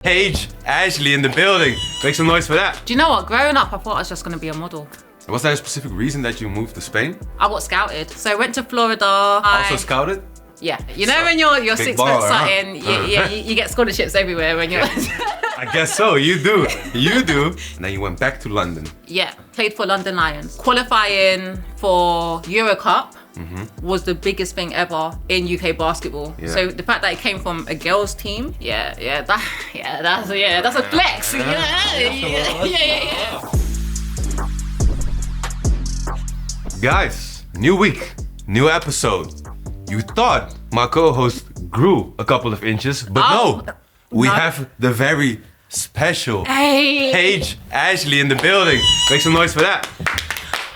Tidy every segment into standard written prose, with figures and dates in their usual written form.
Paige Ashley in the building. Make some noise for that. Do you know what? Growing up, I thought I was just going to be a model. Was there a specific reason that you moved to Spain? I got scouted. So I went to Florida. Also scouted? Yeah. You know when you're 6 foot something, you get scholarships everywhere when you're... I guess so, you do. You do. And then you went back to London. Yeah, played for London Lions. Qualifying for Euro Cup was the biggest thing ever in UK basketball. Yeah. So the fact that it came from a girls team, that's a flex. Yeah. Guys, new week, new episode. You thought my co-host grew a couple of inches, but no. We have the very special Paige Ashley in the building. Make some noise for that.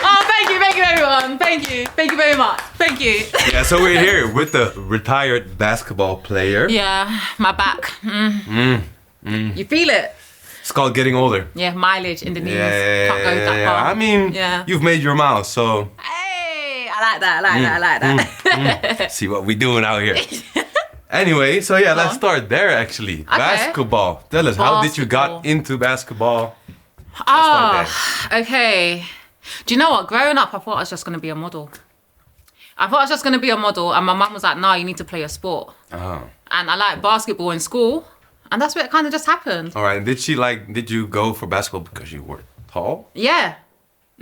Oh, thank you everyone. Thank you very much. Thank you. Yeah, so we're here with the retired basketball player. Yeah, my back. You feel it? It's called getting older. Yeah, mileage in the knees. Can't go that far. I mean, you've made your miles, so. Hey, I like that. See what we doing out here. Anyway, so yeah, let's start there actually. Okay. Basketball. Tell us, how did you got into basketball? Okay. Do you know what? Growing up, I thought I was just going to be a model. And my mum was like, no, you need to play a sport. Oh. And I liked basketball in school. And that's what kind of just happened. All right. Did you go for basketball because you were tall? Yeah.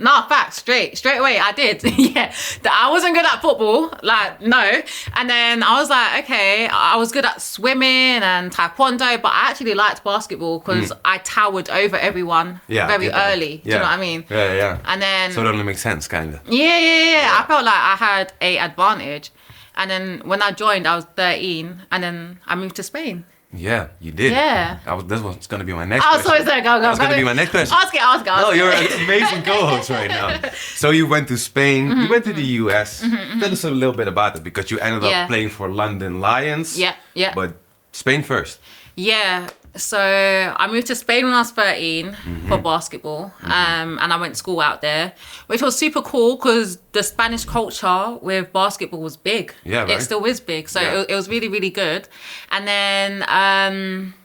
No, facts, straight away, I did. Yeah, I wasn't good at football, no. And then I was like, okay, I was good at swimming and taekwondo, but I actually liked basketball because I towered over everyone very early. Do you know what I mean? Yeah. And then... So that only makes sense, kind of. Yeah. I felt like I had a advantage. And then when I joined, I was 13, and then I moved to Spain. Yeah, you did. Yeah. This was going to be my next question. Sorry, go. That's going to be my next question. Ask it. No, you're an amazing co-host right now. So you went to Spain, you went to the US. Tell us a little bit about it, because you ended up playing for London Lions. Yeah. But Spain first. Yeah. So I moved to Spain when I was 13 for basketball, and I went to school out there, which was super cool because the Spanish culture with basketball was big. Yeah, right. It still is big, so it was really, really good. And then...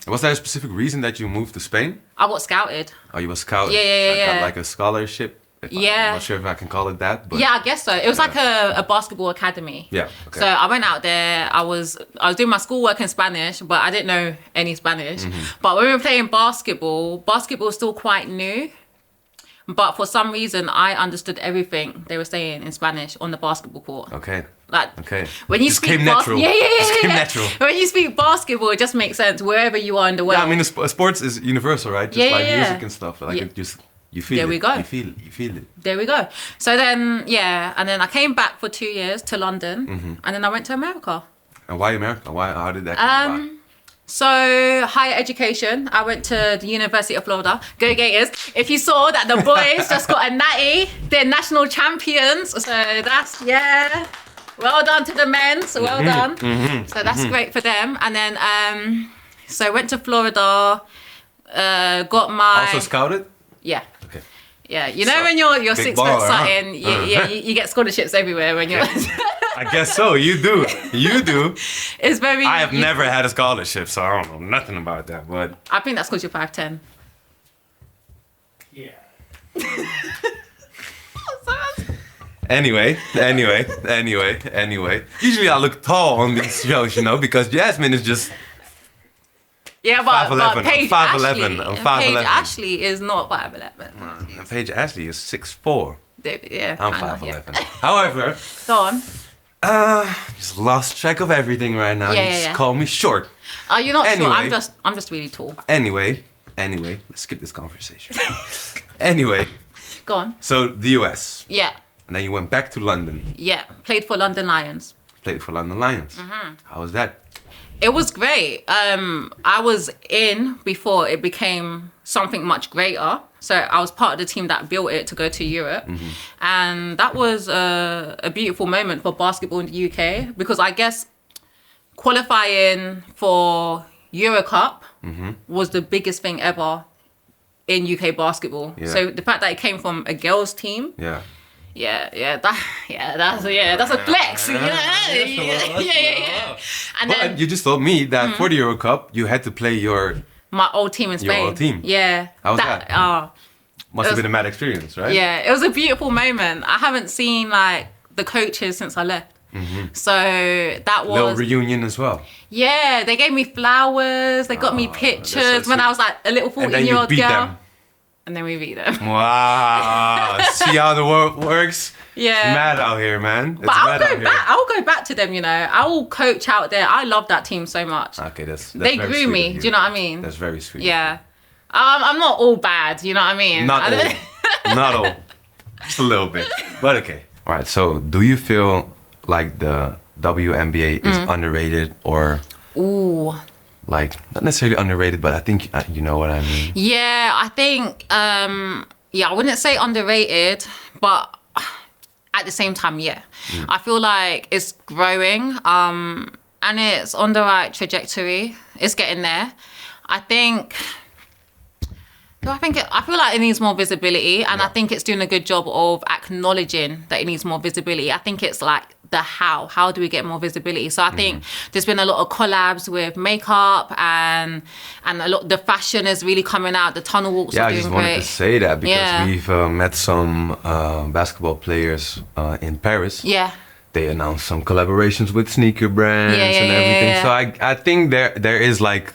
was there a specific reason that you moved to Spain? I got scouted. Oh, you were scouted? Yeah. Got like a scholarship? I'm not sure if I can call it that, but... Yeah, I guess so. It was like a basketball academy. Yeah, okay. So I went out there, I was doing my schoolwork in Spanish, but I didn't know any Spanish. But when we were playing basketball was still quite new. But for some reason, I understood everything they were saying in Spanish on the basketball court. Okay. Okay. When you speak natural. Yeah. Natural. When you speak basketball, it just makes sense wherever you are in the world. Yeah, I mean, sports is universal, right? Just like music and stuff. Like it just... You feel there it. We go. You feel it. There we go. So then, and then I came back for 2 years to London, and then I went to America. And why America? How did that come about? So higher education. I went to the University of Florida. Go Gators! If you saw that the boys just got a natty, they're national champions. So that's well done to the men. So well done. So that's great for them. And then so I went to Florida. Got my also scouted. Yeah. Okay. Yeah, you know when you're 6 foot something, you get scholarships everywhere when you're... I guess so, you do. It's very... I have never had a scholarship, so I don't know nothing about that, but... I think that's because you're 5'10". Yeah. Anyway. Usually I look tall on these shows, because Jasmine is just... Yeah, but Paige Paige Ashley is not 5'11". Paige Ashley is 6'4". Yeah, I'm 5'11". However, go on. Just lost track of everything right now. You just call me short. Oh, you're not short. I'm just really tall. Anyway, let's skip this conversation. Anyway. Go on. So the US. Yeah. And then you went back to London. Yeah, played for London Lions. How was that? It was great. I was in before it became something much greater. So I was part of the team that built it to go to Europe. And that was a beautiful moment for basketball in the UK, because I guess qualifying for Euro Cup was the biggest thing ever in UK basketball. Yeah. So the fact that it came from a girls team. That's a flex. Yeah. And then you just told me that for the Euro Cup, you had to play your My old team in Spain. Your old team? Yeah. How was that? Must have been a mad experience, right? Yeah, it was a beautiful moment. I haven't seen like the coaches since I left. So that was... Little reunion as well. Yeah, they gave me flowers. They got me pictures when I was like a little 14-year-old girl. Them. And then we beat them. Wow. See how the world works? Yeah. It's mad out here, man. It's but I'll go back to them, you know. I will coach out there. I love that team so much. Okay, that's they very grew me. Do you know what I mean? That's very sweet. Yeah. I'm not all bad, you know what I mean? Not all. Not all. Just a little bit. But okay. All right, so do you feel like the WNBA is underrated or... Ooh. Like, not necessarily underrated, but I think you know what I mean. Yeah, I think, I wouldn't say underrated, but at the same time, yeah. I feel like it's growing and it's on the right trajectory. It's getting there. I feel like it needs more visibility, and I think it's doing a good job of acknowledging that it needs more visibility. I think it's like the how do we get more visibility? So I think there's been a lot of collabs with makeup and a lot, the fashion is really coming out. The tunnel walks are doing great. Yeah, I just wanted to say that because we've met some basketball players in Paris. Yeah. They announced some collaborations with sneaker brands and everything. Yeah. So I think there is like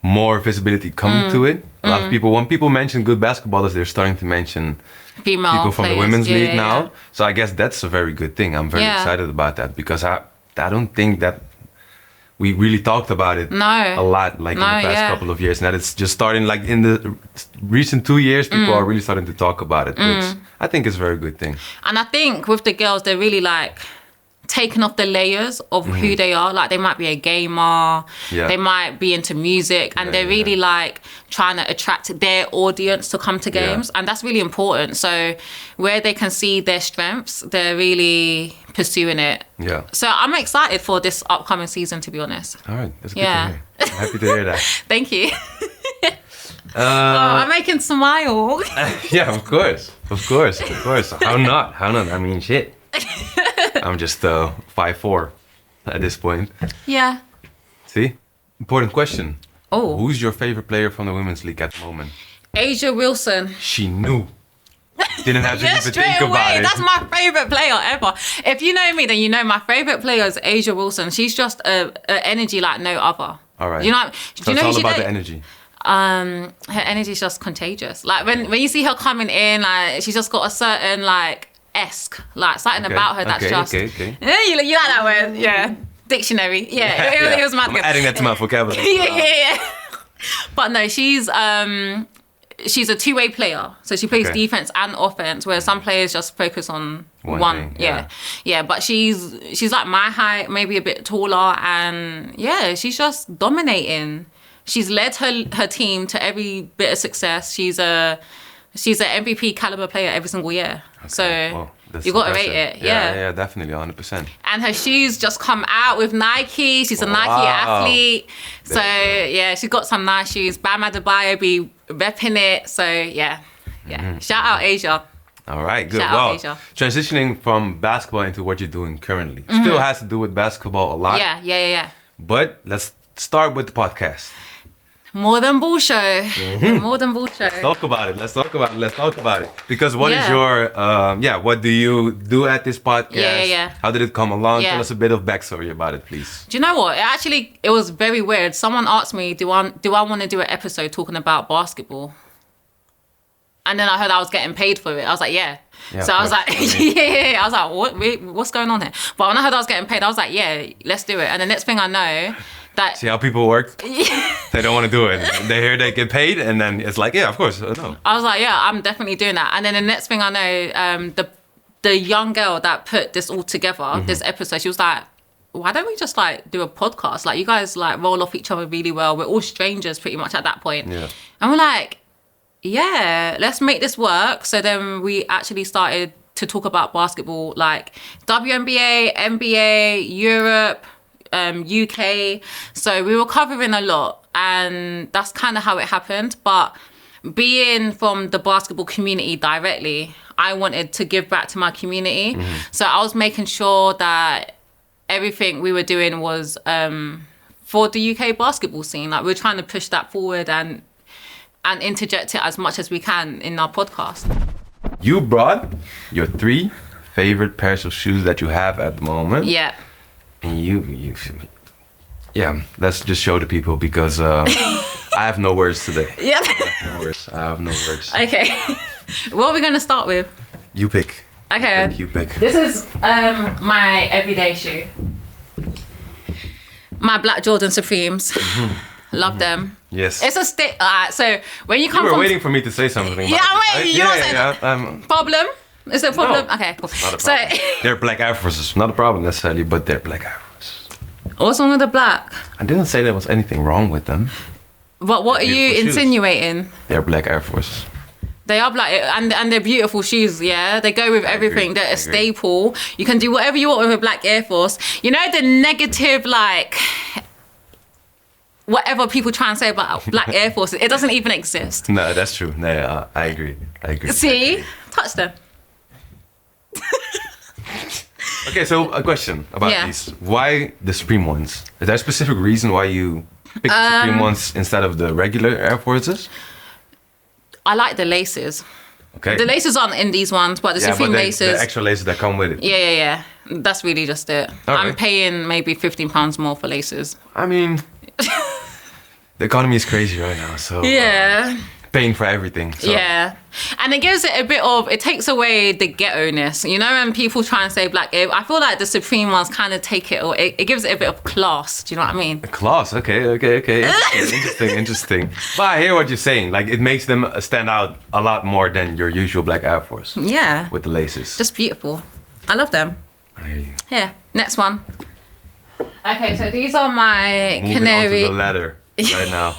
more visibility coming to it. A lot of people, when people mention good basketballers, they're starting to mention female people from players. the women's league now. So I guess that's a very good thing. I'm very excited about that because I don't think that we really talked about it a lot like in the past couple of years. And that it's just starting like in the recent 2 years, people are really starting to talk about it, which I think is a very good thing. And I think with the girls, they're really like taking off the layers of who they are. Like they might be a gamer, they might be into music, and they're really like trying to attract their audience to come to games, and that's really important. So where they can see their strengths, they're really pursuing it. Yeah. So I'm excited for this upcoming season, to be honest. All right, that's good to hear. I'm happy to hear that. Thank you. I'm making smile. Yeah, of course. How not? I mean, shit. I'm just 5'4" at this point. Yeah. See? Important question. Oh. Who's your favorite player from the women's league at the moment? Asia Wilson. She knew. Didn't have to even think about it. That's my favorite player ever. If you know me, then you know my favorite player is Asia Wilson. She's just a energy like no other. All right. You know? So it's all about the energy. Her energy is just contagious. Like when you see her coming in, like she's just got a certain like esque, like something about her that's just. Okay. Yeah, you like that word? Yeah. Dictionary. Yeah. It was mad. I'm adding that to my vocabulary. Yeah. But no, she's a two-way player, so she plays defense and offense, where some players just focus on one thing, yeah. But she's like my height, maybe a bit taller, and she's just dominating. She's led her team to every bit of success. She's an MVP caliber player every single year. Okay. So you got to rate it. Yeah, definitely, 100%. And her shoes just come out with Nike. She's a Nike athlete. So she's got some nice shoes. Bam Adebayo be repping it. So shout out Asia. All right, good. Asia. Transitioning from basketball into what you're doing currently still has to do with basketball a lot. Yeah. But let's start with the podcast. More Than Ball Show. More Than Ball Show. Let's talk about it. Because what is your, what do you do at this podcast? Yeah. How did it come along? Tell us a bit of backstory about it, please. Do you know what? It was very weird. Someone asked me, do I want to do an episode talking about basketball? And then I heard I was getting paid for it. I was like, yeah. So I was like, I was like, what's going on here? But when I heard I was getting paid, I was like, yeah, let's do it. And the next thing I know, that... See how people work? They don't want to do it. They hear they get paid, and then it's like, yeah, of course, no. I was like, yeah, I'm definitely doing that. And then the next thing I know, the young girl that put this all together, this episode, she was like, why don't we just like do a podcast? Like you guys like roll off each other really well. We're all strangers pretty much at that point. Yeah. And we're like, yeah, let's make this work. So then we actually started to talk about basketball, like WNBA, NBA, Europe, UK. So we were covering a lot, and that's kind of how it happened. But being from the basketball community directly, I wanted to give back to my community. So I was making sure that everything we were doing was for the UK basketball scene. Like, we're trying to push that forward and interject it as much as we can in our podcast. You brought your 3 favorite pairs of shoes that you have at the moment. Yeah. And let's just show the people because I have no words today. Yeah. I have no words. Okay. What are we going to start with? You pick. Okay. You pick. This is my everyday shoe. My black Jordan Supremes. Love them. Yes. It's a stick. So when you come You were from... waiting for me to say something. Yeah, I'm waiting. Yeah. Problem? Is there a problem? No, Okay, cool. not a problem. They're black Air Forces. Not a problem necessarily, but they're black Air Forces. What's wrong with the black? I didn't say there was anything wrong with them. But what are you Beautiful shoes. insinuating? They're black Air Forces. They are black, and they're beautiful shoes, yeah? They go with everything. agree, They're I a agree. staple. You can do whatever you want with a black Air Force. You know the negative, like... whatever people try and say about black Air Forces, it doesn't even exist. No, that's true. No, I agree. See? Touch them. Okay, so a question about Yeah. these. Why the Supreme ones? Is there a specific reason why you picked the Supreme ones instead of the regular Air Forces? I like the laces. Okay. The laces aren't in these ones, but the Supreme but laces... the extra laces that come with it. Yeah. That's really just it. All I'm right. paying maybe £15 more for laces. I mean, the economy is crazy right now, so Yeah. paying for everything. So. Yeah. And it gives it a bit of, it takes away the ghetto-ness. You know, when people try and say black Air, I feel like the Supreme ones kind of take it, or it gives it a bit of class. Do you know what I mean? Class, okay. Interesting. But I hear what you're saying. Like, it makes them stand out a lot more than your usual black Air Force Yeah. with the laces. Just beautiful. I love them. I hear you. Here, next one. Okay, so these are my Moving Canary. on to the ladder right now.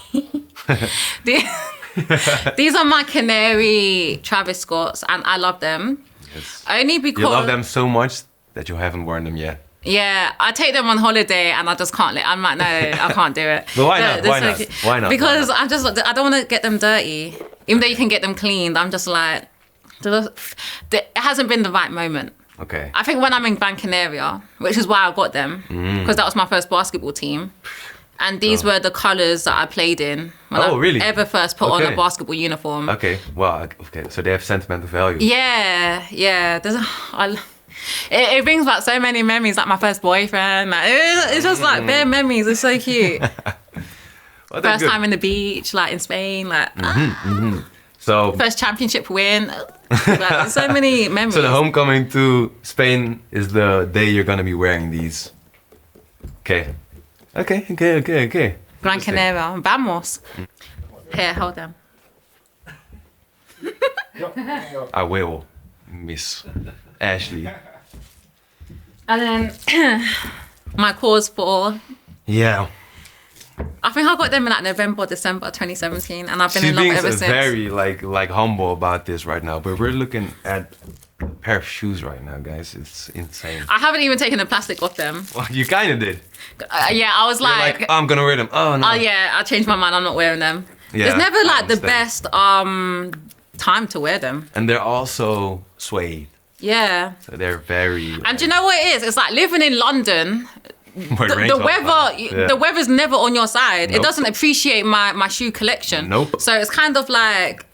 These are my Canary Travis Scotts, and I love them. Yes. Only because You love them so much that you haven't worn them yet. Yeah, I take them on holiday and I just can't. I'm like, no, I can't do it. But why not? Why not? Why not? Because I don't want to get them dirty. Even though you can get them cleaned, I'm just like, it hasn't been the right moment. Okay. I think when I'm in Gran Canaria, which is why I got them, because that was my first basketball team. And these were the colours that I played in when I really? ever first put on Okay. a basketball uniform. Okay. Well, okay. So they have sentimental value. Yeah. It brings back so many memories, like my first boyfriend. Like, it's just like bare memories. It's so cute. Well, that's First good. time in the beach, like in Spain, like So, first championship win. Like, so many memories. so the homecoming to Spain is the day you're gonna be wearing these. Okay. Gran Canaria, vamos. Here, hold them. I will, Miss Ashley. And then my KAWS 4. Yeah. I think I got them in like November, December 2017, and I've been She's in love being ever since. very like humble about this right now, but we're looking at a pair of shoes right now, guys. It's insane. I haven't even taken the plastic off them. Well, you kind of did. Yeah, I was You're like, I'm gonna wear them. Oh no. oh yeah, I changed my mind. I'm not wearing them. Yeah, it's never I like the understand. best time to wear them. And they're also suede, Yeah. so they're very. And do you know what it is? It's like living in London. Where it rains The all time. weather, Yeah. the weather's never on your side. It Nope. doesn't appreciate my shoe collection. Nope. So it's kind of like,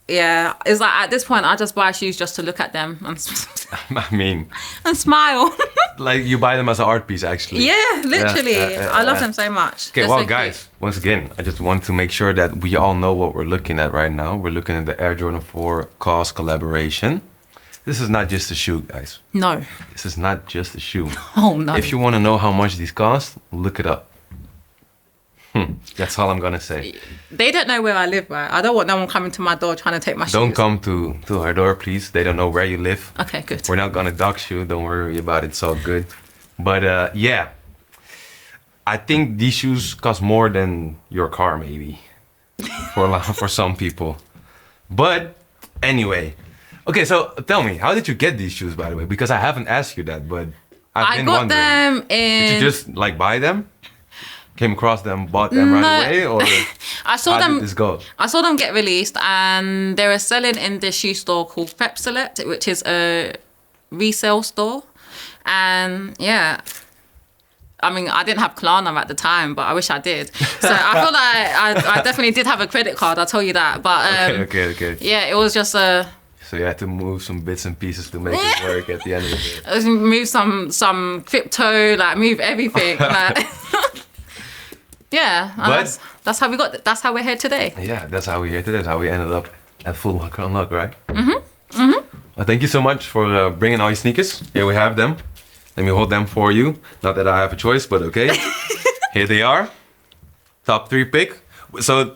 yeah, it's like at this point I just buy shoes just to look at them and, I mean, and smile. like you buy them as an art piece, actually. Yeah, literally. I love them so much. Okay, They're well, so cute. guys, once again, I just want to make sure that we all know what we're looking at right now. We're looking at the Air Jordan 4 KAWS collaboration. This is not just a shoe, guys. No. This is not just a shoe. Oh no. If you want to know how much these cost, look it up. That's all I'm gonna say. They don't know where I live, right? I don't want no one coming to my door trying to take my shoes. Don't come to our door, please. They don't know where you live. Okay, good. We're not gonna dox you. Don't worry about it. It's all good. But yeah, I think these shoes cost more than your car, maybe, for some people. But anyway, okay. So tell me, how did you get these shoes, by the way? Because I haven't asked you that, but I've been got wondering. them in. Did you just like buy them? Came across them, bought them right No. away, or I saw how them. did this go? I saw them get released, and they were selling in this shoe store called Prep Select, which is a resale store. And yeah, I mean, I didn't have Klarna at the time, but I wish I did. So I feel like I definitely did have a credit card. I'll tell you that. But Okay. yeah, it was just a. So you had to move some bits and pieces to make it work at the end of the day. Move some crypto, like move everything. Like, yeah, and that's how we got. That's how we're here today. Yeah, that's how we're here today. That's how we ended up at full unlock, right? Well, thank you so much for bringing all your sneakers. Here we have them. Let me hold them for you. Not that I have a choice, but okay. Here they are. Top 3 pick. So,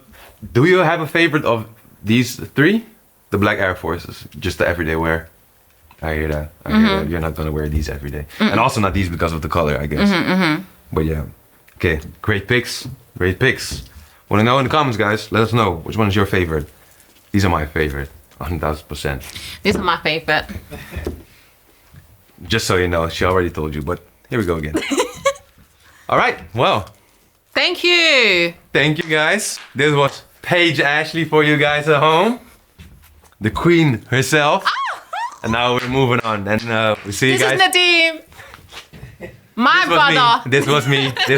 do you have a favorite of these 3? The black Air Forces, just the everyday wear. I hear that. I hear that. You're not gonna wear these every day. And also not these because of the color, I guess. But yeah. Okay, great picks. Great picks. Wanna know in the comments, guys? Let us know which one is your favorite. These are my favorite, 100%. These are my favorite. Just so you know, she already told you, but here we go again. All right, well. Thank you. Thank you, guys. This was Paige Ashley for you guys at home. The queen herself. And now we're moving on. And we see you guys. This is Nadim. My brother. This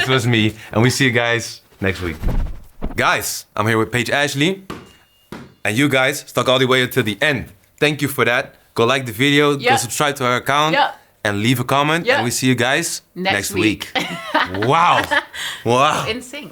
was me. And we see you guys next week. Guys, I'm here with Paige Ashley. And you guys stuck all the way until the end. Thank you for that. Go like the video. Go subscribe to our account. And leave a comment. And we see you guys next week. Wow. In sync.